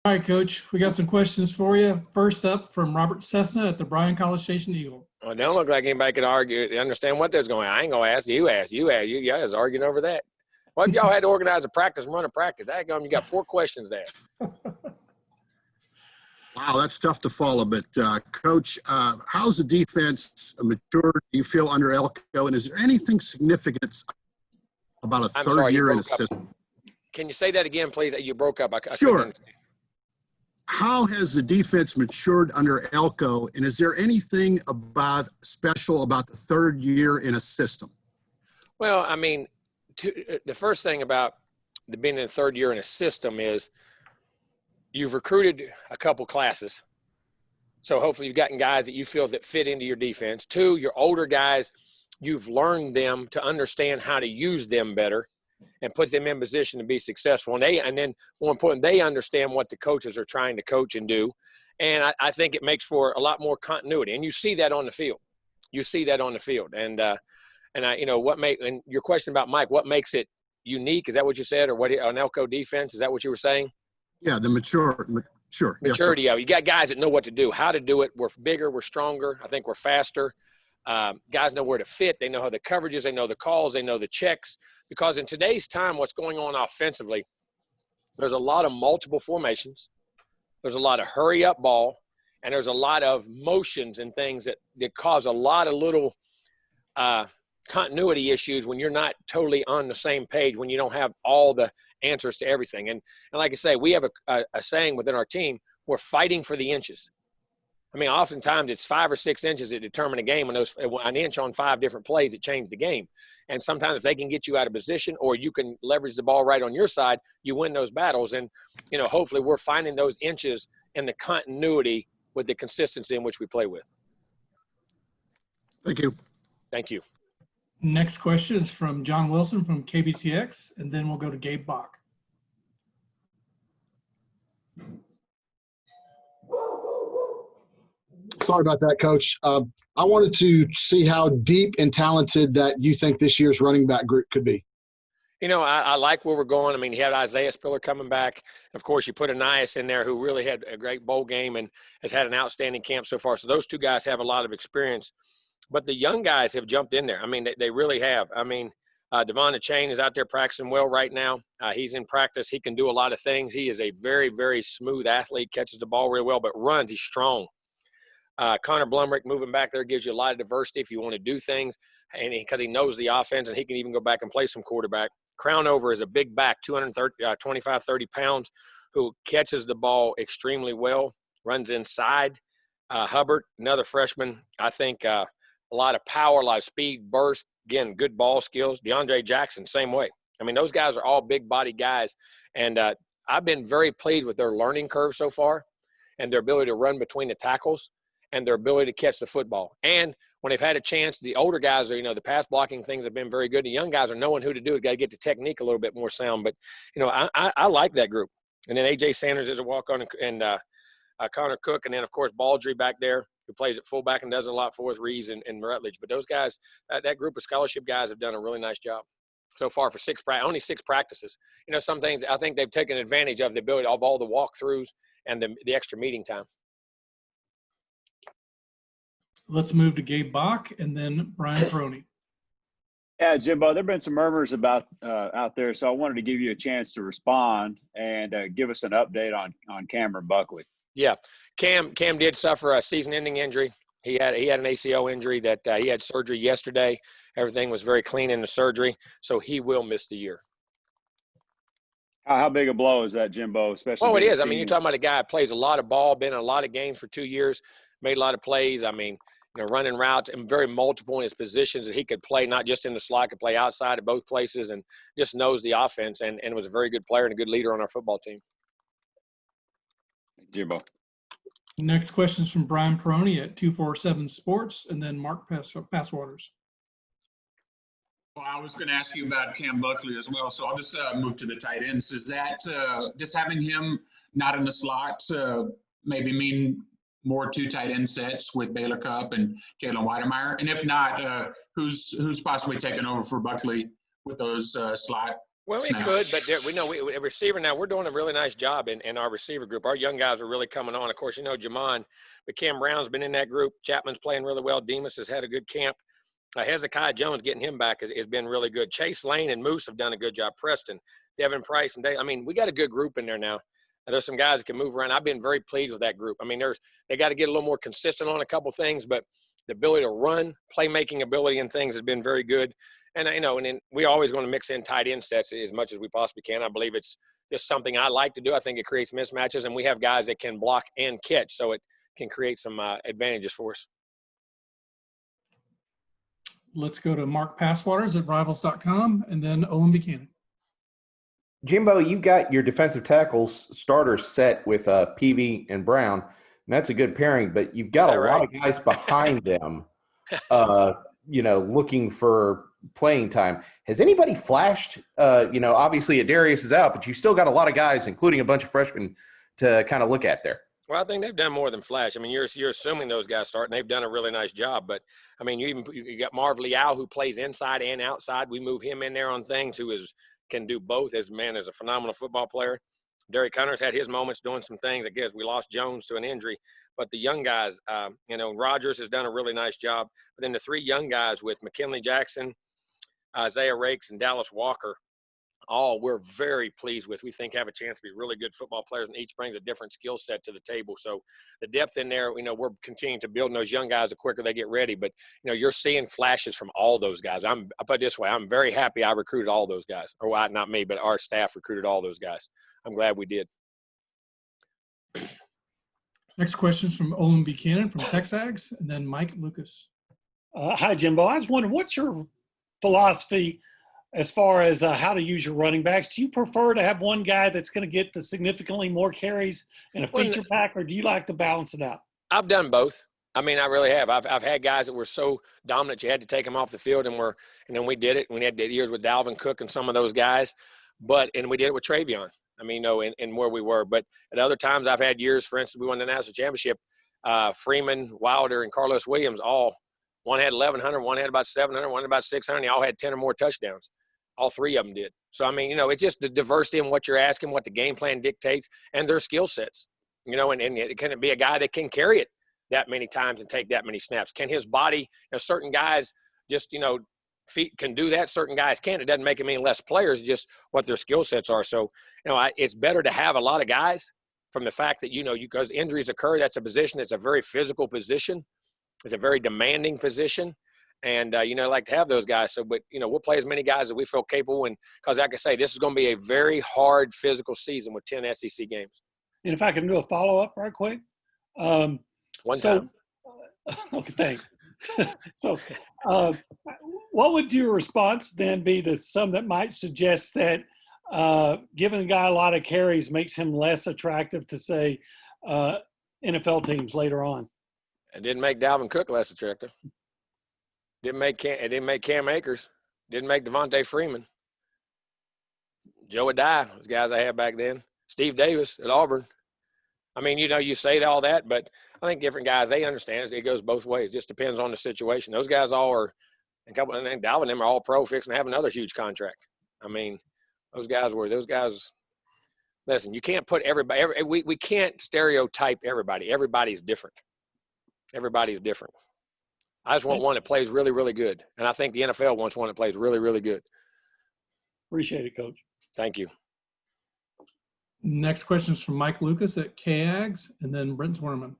All right, Coach, we got some questions for you. First up from Robert Cessna at the Bryan College Station Eagle. Well, it don't look like anybody could argue, understand what there's going on. I ain't going to ask. You ask. You guys arguing over that. What if y'all had to organize a practice and run a practice? You got 4 questions there. Wow, that's tough to follow. But, Coach, how's the defense matured, do you feel, under Elko? And is there anything significant about a third year in a system? Can you say that again, please? You broke up. I Sure. How has the defense matured under Elko, and is there anything special about the third year in a system? Well, I mean, the first thing about being in the third year in a system is you've recruited a couple classes. So hopefully you've gotten guys that you feel that fit into your defense. 2, your older guys, you've learned them to understand how to use them better and put them in position to be successful. And then more important, they understand what the coaches are trying to coach and do. And I think it makes for a lot more continuity. And you see that on the field. And and your question about Mike, what makes it unique? Is that what you said? Or what on Elko defense? Is that what you were saying? Yeah, sure. Maturity. Yes, you got guys that know what to do, how to do it. We're bigger, we're stronger. I think we're faster. Guys know where to fit. They know how the coverages, they know the calls, they know the checks. Because in today's time, what's going on offensively, there's a lot of multiple formations. There's a lot of hurry up ball, and there's a lot of motions and things that cause a lot of little continuity issues when you're not totally on the same page, when you don't have all the answers to everything. And like I say, we have a saying within our team, we're fighting for the inches. I mean, oftentimes it's 5 or 6 inches that determine a game, and an inch on 5 different plays that change the game. And sometimes if they can get you out of position or you can leverage the ball right on your side, you win those battles. And, hopefully we're finding those inches and the continuity with the consistency in which we play with. Thank you. Thank you. Next question is from John Wilson from KBTX, and then we'll go to Gabe Bach. Sorry about that, Coach. I wanted to see how deep and talented that you think this year's running back group could be. I like where we're going. I mean, you had Isaiah Spiller coming back. Of course, you put Anias in there who really had a great bowl game and has had an outstanding camp so far. So those 2 guys have a lot of experience. But the young guys have jumped in there. I mean, they really have. I mean, Devon Chain is out there practicing well right now. He's in practice. He can do a lot of things. He is a very, very smooth athlete, catches the ball really well, but runs. He's strong. Connor Blumrick moving back there gives you a lot of diversity if you want to do things, and because he knows the offense and he can even go back and play some quarterback. Crownover is a big back, 25, 30 pounds, who catches the ball extremely well, runs inside. Hubbard, another freshman, I think a lot of power, a lot of speed, burst, again, good ball skills. DeAndre Jackson, same way. I mean, those guys are all big-body guys, and I've been very pleased with their learning curve so far and their ability to run between the tackles and their ability to catch the football. And when they've had a chance, the older guys are, the pass blocking things have been very good. The young guys are knowing who to do it. Got to get the technique a little bit more sound. But, I like that group. And then A.J. Sanders is a walk-on, and Connor Cook, and then, of course, Baldry back there who plays at fullback and does a lot for us, Reeves and Rutledge. But those guys, that group of scholarship guys have done a really nice job so far for only 6 practices. Some things I think they've taken advantage of the ability of all the walkthroughs and the extra meeting time. Let's move to Gabe Bach and then Brian Peroni. Yeah, Jimbo, there have been some murmurs about out there, so I wanted to give you a chance to respond and give us an update on Cameron Buckley. Yeah, Cam did suffer a season-ending injury. He had an ACL injury that he had surgery yesterday. Everything was very clean in the surgery, so he will miss the year. How big a blow is that, Jimbo? Especially. Oh, it is. I mean, you're talking about a guy that plays a lot of ball, been in a lot of games for 2 years, made a lot of plays. I mean, running routes and very multiple in his positions that he could play, not just in the slot, could play outside at both places, and just knows the offense and was a very good player and a good leader on our football team. Jimbo. Next question is from Brian Peroni at 247 Sports, and then Mark Passwaters. Well, I was going to ask you about Cam Buckley as well, so I'll just move to the tight ends. Is that just having him not in the slot maybe mean more 2 tight end sets with Baylor Cupp and Jalen Weidemeyer? And if not, who's possibly taking over for Buckley with those slot Well, it could, but we know a receiver now. We're doing a really nice job in our receiver group. Our young guys are really coming on. Of course, Jamon, but Cam Brown's been in that group. Chapman's playing really well. Demas has had a good camp. Hezekiah Jones getting him back has been really good. Chase Lane and Moose have done a good job. Preston, Devin Price, and we got a good group in there now. And there's some guys that can move around. I've been very pleased with that group. They got to get a little more consistent on a couple things, but the ability to run, playmaking ability and things has been very good. And, and then we always going to mix in tight end sets as much as we possibly can. I believe it's just something I like to do. I think it creates mismatches, and we have guys that can block and catch, so it can create some advantages for us. Let's go to Mark Passwaters at Rivals.com and then Owen Buchanan. Jimbo, you got your defensive tackles starters set with Peavy and Brown, and that's a good pairing, but you've got a lot of guys behind them, looking for playing time. Has anybody flashed? Obviously Darius is out, but you still got a lot of guys, including a bunch of freshmen, to kind of look at there. Well, I think they've done more than flash. You're assuming those guys start, and they've done a really nice job. But you got Marv Liao, who plays inside and outside. We move him in there on things. Can do both. As a phenomenal football player. Derek Hunter's had his moments doing some things. I guess we lost Jones to an injury, but the young guys, Rogers has done a really nice job. But then the three young guys with McKinley Jackson, Isaiah Rakes, and Dallas Walker, all we're very pleased with. We think have a chance to be really good football players, and each brings a different skill set to the table. So the depth in there, we're continuing to build those young guys the quicker they get ready. But, you're seeing flashes from all those guys. I'll put it this way. I'm very happy I recruited all those guys. Or not me, but our staff recruited all those guys. I'm glad we did. Next question is from Owen Buchanan from Texags, and then Mike Lucas. Hi, Jimbo. I was wondering, what's your philosophy as far as how to use your running backs? Do you prefer to have one guy that's going to get the significantly more carries in a feature pack, or do you like to balance it out? I've done both. I really have. I've had guys that were so dominant you had to take them off the field, and then we did it. We had years with Dalvin Cook and some of those guys, and we did it with Travion. In where we were. But at other times, I've had years. For instance, we won the national championship. Freeman, Wilder, and Carlos Williams one had 1,100, one had about 700, one had about 600. They all had 10 or more touchdowns. All three of them did. So, it's just the diversity in what you're asking, what the game plan dictates, and their skill sets. And it can be a guy that can carry it that many times and take that many snaps. Can his body, certain guys just, feet can do that. Certain guys can't. It doesn't make them any less players, just what their skill sets are. So, it's better to have a lot of guys from the fact that, because injuries occur. That's a position. It's a very physical position. It's a very demanding position. And, like to have those guys. So, but, we'll play as many guys as we feel capable. And because like I say, this is going to be a very hard physical season with 10 SEC games. And if I can do a follow-up right quick. One time. Okay, thanks. So what would your response then be to some that might suggest that giving a guy a lot of carries makes him less attractive to, say, NFL teams later on? It didn't make Dalvin Cook less attractive. It didn't make Cam Akers. Didn't make Devontae Freeman. Joe Adai, those guys I had back then. Steve Davis at Auburn. You say all that, but I think different guys, they understand it goes both ways. It just depends on the situation. Those guys all are, and Dalvin and them are all pro, fixing to have another huge contract. Those guys, listen, you can't put everybody, we can't stereotype everybody. Everybody's different. Everybody's different. I just want one that plays really, really good. And I think the NFL wants one that plays really, really good. Appreciate it, Coach. Thank you. Next question is from Mike Lucas at KAGS, and then Brent Zwerman.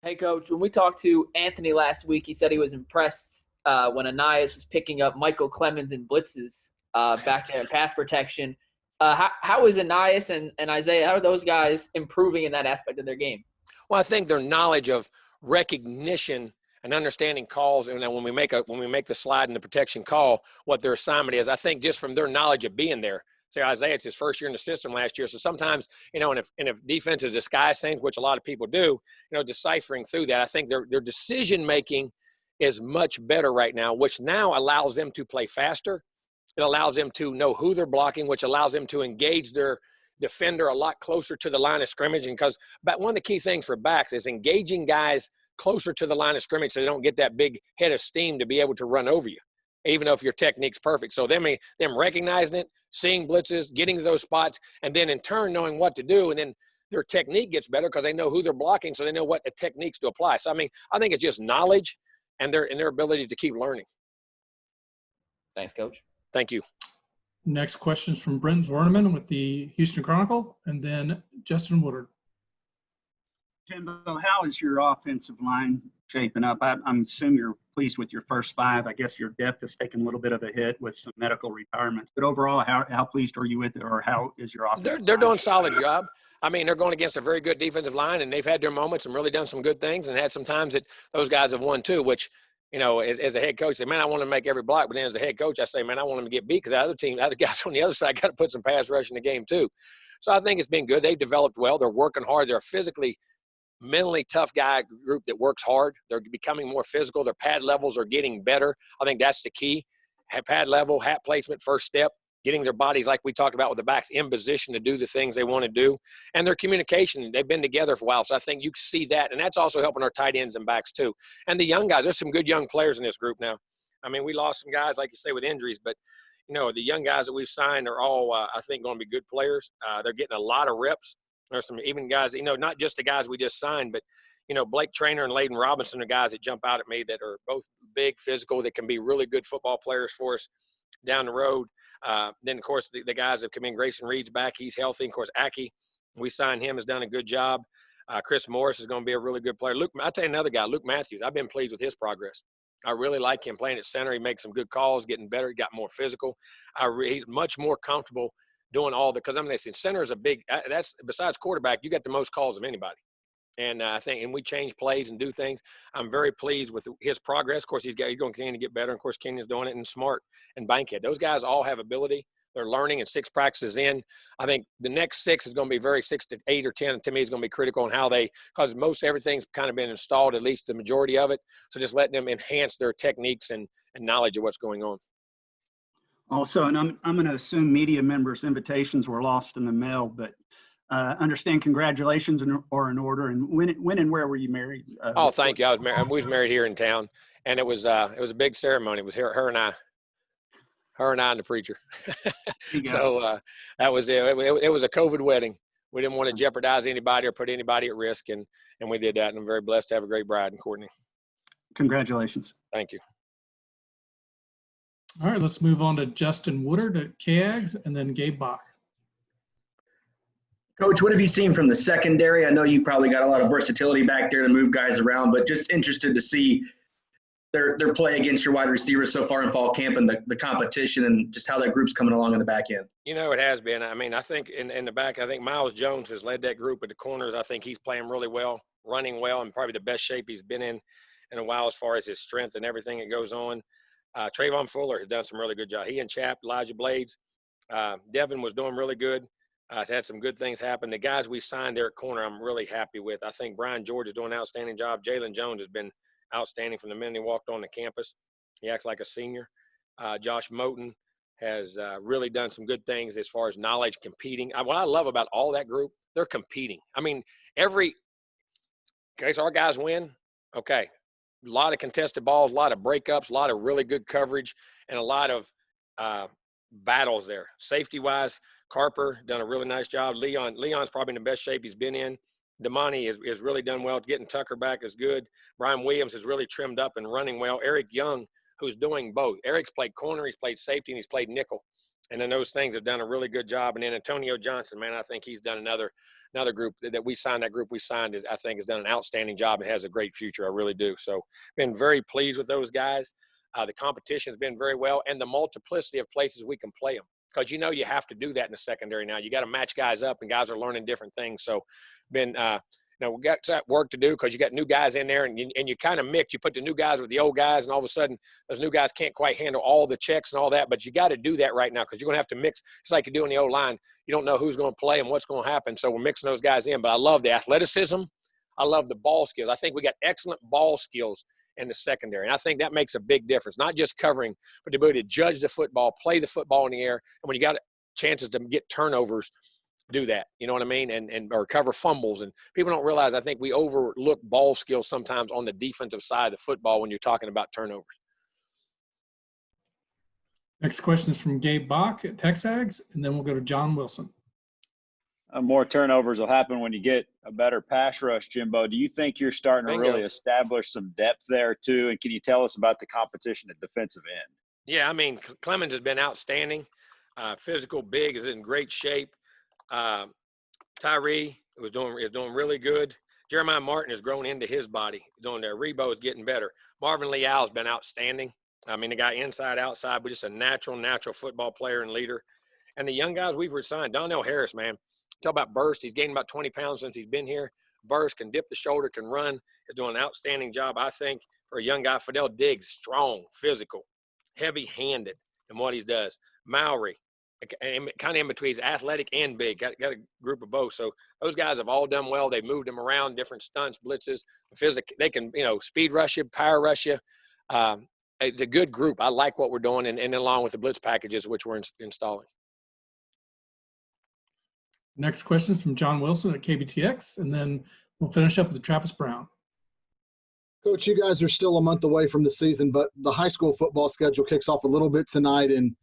Hey, Coach. When we talked to Anthony last week, he said he was impressed when Ainias was picking up Michael Clemens in blitzes back there in pass protection. How is Ainias and Isaiah, how are those guys improving in that aspect of their game? Well, I think their knowledge of recognition and understanding calls, and then when we make the slide and the protection call, what their assignment is, I think just from their knowledge of being there. Say Isaiah, it's his first year in the system last year. So sometimes, and if defenses disguise things, which a lot of people do, deciphering through that, I think their decision-making is much better right now, which now allows them to play faster. It allows them to know who they're blocking, which allows them to engage their defender a lot closer to the line of scrimmage. And but one of the key things for backs is engaging guys closer to the line of scrimmage so they don't get that big head of steam to be able to run over you. even though if your technique's perfect. So them recognizing it, seeing blitzes, getting to those spots, and then in turn knowing what to do, and then their technique gets better because they know who they're blocking, so they know what techniques to apply. So, I mean, I think it's just knowledge and their ability to keep learning. Thanks, Coach. Thank you. Next question is from Brent Zorneman with the Houston Chronicle, and then Justin Woodard. Jimbo, how is your offensive line shaping up? I'm assuming you're pleased with your first 5. I guess your depth has taken a little bit of a hit with some medical retirements. But overall, how pleased are you with it, or how is your offense? They're doing a solid job. I mean, they're going against a very good defensive line, and they've had their moments and really done some good things, and had some times that those guys have won too, which, you know, as a head coach, say, man, I want to make every block. But then as a head coach, I say, man, I want them to get beat because the other guys on the other side got to put some pass rush in the game too. So I think it's been good. They've developed well. They're working hard. They're a physically, mentally tough guy group that works hard. They're becoming more physical. Their pad levels are getting better. I think that's the key. Pad level, hat placement, first step, getting their bodies, like we talked about with the backs, in position to do the things they want to do. And their communication, they've been together for a while. So I think you see that. And that's also helping our tight ends and backs too. And the young guys, there's some good young players in this group now. I mean, we lost some guys, like you say, with injuries, but, you know, the young guys that we've signed are all, I think, going to be good players. They're getting a lot of reps. There's some even guys, you know, not just the guys we just signed, but, you know, Blake Traynor and Layden Robinson are guys that jump out at me that are both big, physical, that can be really good football players for us down the road. Then, of course, the guys that come in, Grayson Reed's back. He's healthy. Of course, Aki, we signed him, has done a good job. Chris Morris is going to be a really good player. I'll tell you another guy, Luke Matthews. I've been pleased with his progress. I really like him playing at center. He makes some good calls, getting better. He got more physical. He's much more comfortable doing all the – because, I mean, center is a big – that's besides quarterback, you got the most calls of anybody. And I think – and we change plays and do things. I'm very pleased with his progress. Of course, he's going to continue to get better. And, of course, Kenyon's doing it, and Smart and Bankhead. Those guys all have ability. They're learning, and 6 practices in. I think the next 6 is going to be very 6 to 8 or 10. To me, is going to be critical on how they – because most everything's kind of been installed, at least the majority of it. So just letting them enhance their techniques and knowledge of what's going on. Also, and I'm going to assume media members' invitations were lost in the mail, but understand congratulations are in order. And when and where were you married? Thank you. We was married here in town, and it was a big ceremony. It was her and I and the preacher. So that was it. It was a COVID wedding. We didn't want to jeopardize anybody or put anybody at risk, and we did that. And I'm very blessed to have a great bride in Courtney. Congratulations. Thank you. All right, let's move on to Justin Woodard at KAGS, and then Gabe Bach. Coach, what have you seen from the secondary? I know you probably got a lot of versatility back there to move guys around, but just interested to see their play against your wide receivers so far in fall camp, and the competition, and just how that group's coming along in the back end. You know, it has been. I mean, I think in the back, I think Miles Jones has led that group at the corners. I think he's playing really well, running well, and probably the best shape he's been in a while as far as his strength and everything that goes on. Trayvon Fuller has done some really good job. He and Chap, Elijah Blades. Devin was doing really good. Has had some good things happen. The guys we signed there at corner, I'm really happy with. I think Brian George is doing an outstanding job. Jalen Jones has been outstanding from the minute he walked on the campus. He acts like a senior. Josh Moten has really done some good things as far as knowledge, competing. What I love about all that group, they're competing. I mean, so our guys win, okay. A lot of contested balls, a lot of breakups, a lot of really good coverage, and a lot of battles there. Safety-wise, Carper done a really nice job. Leon's probably in the best shape he's been in. Damani has really done well. Getting Tucker back is good. Brian Williams has really trimmed up and running well. Eric Young, who's doing both. Eric's played corner, he's played safety, and he's played nickel. And then those things have done a really good job. And then Antonio Johnson, man, I think he's done another group that we signed. That group we signed I think has done an outstanding job and has a great future. I really do. So been very pleased with those guys. The competition has been very well, and the multiplicity of places we can play them. Because you have to do that in the secondary now. You got to match guys up, and guys are learning different things. So been we got that work to do because you got new guys in there, and you kind of mix. You put the new guys with the old guys, and all of a sudden those new guys can't quite handle all the checks and all that. But you got to do that right now because you're going to have to mix. It's like you do in the O-line. You don't know who's going to play and what's going to happen. So we're mixing those guys in. But I love the athleticism. I love the ball skills. I think we got excellent ball skills in the secondary. And I think that makes a big difference, not just covering, but the ability to judge the football, play the football in the air. And when you got chances to get turnovers, do that. You know what I mean? And or cover fumbles. And people don't realize, I think we overlook ball skills sometimes on the defensive side of the football when you're talking about turnovers. Next question is from Gabe Bach at Texags, and then we'll go to John Wilson. More turnovers will happen when you get a better pass rush, Jimbo. Do you think you're starting to really establish some depth there too? And can you tell us about the competition at defensive end? Yeah, I mean, Clemens has been outstanding. Physical, big, is in great shape. Tyree is doing really good. Jeremiah Martin has grown into his body. He's doing there. Rebo is getting better. Marvin Leal has been outstanding. I mean, the guy inside, outside, but just a natural football player and leader. And the young guys we've resigned, Donnell Harris, man. Talk about burst. He's gained about 20 pounds since he's been here. Burst, can dip the shoulder, can run. Is doing an outstanding job, I think, for a young guy. Fidel Diggs, strong, physical, heavy-handed in what he does. Mowry, kind of in between. He's athletic and big. Got a group of both. So those guys have all done well. They've moved them around, different stunts, blitzes. They can, speed rush you, power rush you. It's a good group. I like what we're doing, and along with the blitz packages, which we're installing. Next question is from John Wilson at KBTX, and then we'll finish up with Travis Brown. Coach, you guys are still a month away from the season, but the high school football schedule kicks off a little bit tonight, and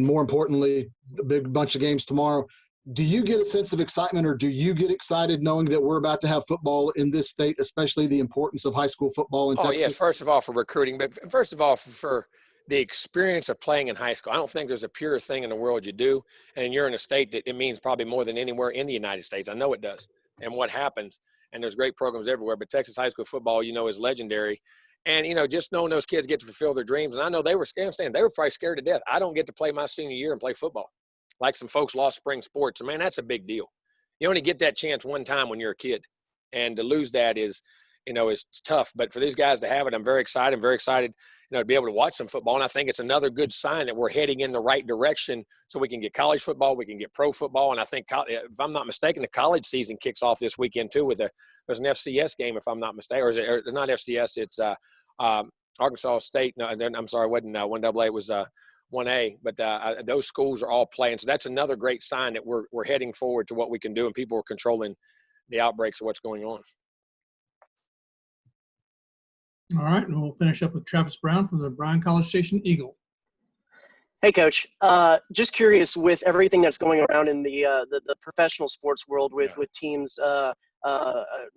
more importantly, a big bunch of games tomorrow. Do you get a sense of excitement, or do you get excited knowing that we're about to have football in this state, especially the importance of high school football in Texas? Yes, first of all, for recruiting, but first of all, for the experience of playing in high school. I don't think there's a pure thing in the world you do, and you're in a state that it means probably more than anywhere in the United States. I know it does, and what happens, and there's great programs everywhere, but Texas high school football, is legendary. And, just knowing those kids get to fulfill their dreams, and I know they were scared. They were probably scared to death. I don't get to play my senior year and play football like some folks lost spring sports. Man, that's a big deal. You only get that chance one time when you're a kid, and to lose that is tough. But for these guys to have it, I'm very excited. To be able to watch some football. And I think it's another good sign that we're heading in the right direction so we can get college football, we can get pro football. And I think, if I'm not mistaken, the college season kicks off this weekend too there's an FCS game, if I'm not mistaken, or it's not FCS, it's Arkansas State. No, I'm sorry, it wasn't 1AA, it was 1A. But those schools are all playing. So that's another great sign that we're heading forward to what we can do, and people are controlling the outbreaks of what's going on. All right, and we'll finish up with Travis Brown from the Bryan College Station Eagle. Hey, Coach. Just curious, with everything that's going around in the professional sports world with teams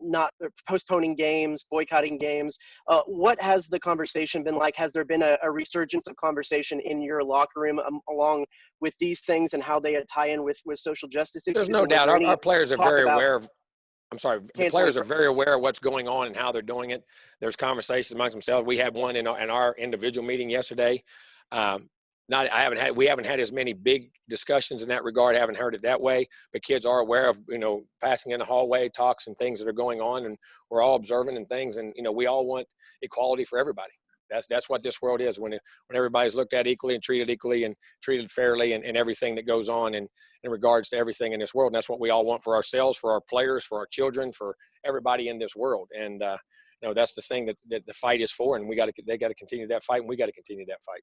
not postponing games, boycotting games, what has the conversation been like? Has there been a resurgence of conversation in your locker room along with these things and how they tie in with social justice issues? There's no doubt. Our players are very aware of the players are very aware of what's going on and how they're doing it. There's conversations amongst themselves. We had one in our individual meeting yesterday. We haven't had as many big discussions in that regard. Haven't heard it that way, but kids are aware of, passing in the hallway talks and things that are going on, and we're all observing and things. And, we all want equality for everybody. That's what this world is, when everybody's looked at equally and treated fairly, and everything that goes on in regards to everything in this world. And that's what we all want for ourselves, for our players, for our children, for everybody in this world. And that's the thing that the fight is for, and they got to continue that fight, and we got to continue that fight.